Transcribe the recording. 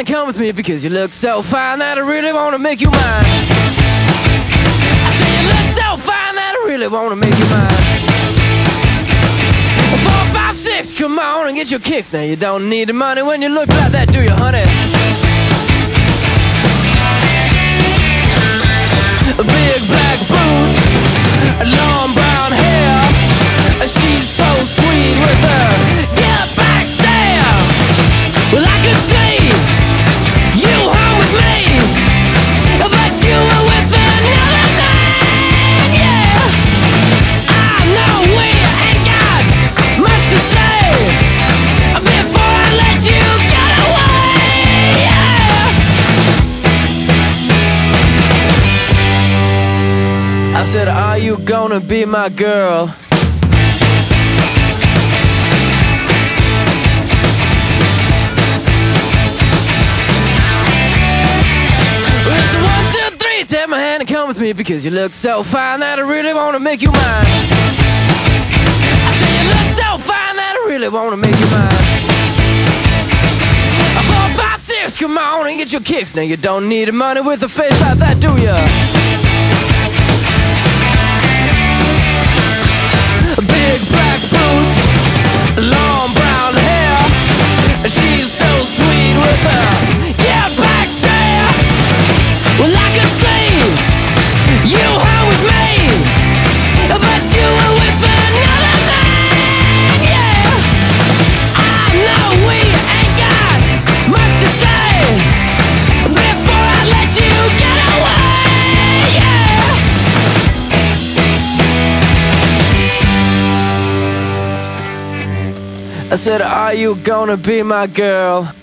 hand and come with me, because you look so fine that I really wanna make you mine. I say you look so fine that I really wanna make you mine. 4, 5, 6, come on and get your kicks. Now you don't need the money when you look like that, do you, honey? Big black boots, long brown hair. She's so sweet with her get back stare. Well, I could see you home with me, but you were with another man, yeah. I know we ain't got much to say before I let you get away, yeah. I said, are you gonna be my girl? Take my hand and come with me, because you look so fine that I really wanna make you mine. I say you look so fine that I really wanna make you mine. 4, 5, 6, come on and get your kicks. Now you don't need the money with a face like that, do ya? Big black boots, long brown hair. She's so sweet with her yeah, back stare. Well, I could see you home with me, but you were with another man, yeah. I know we ain't got much to say before I let you get away, yeah. I said, are you gonna be my girl?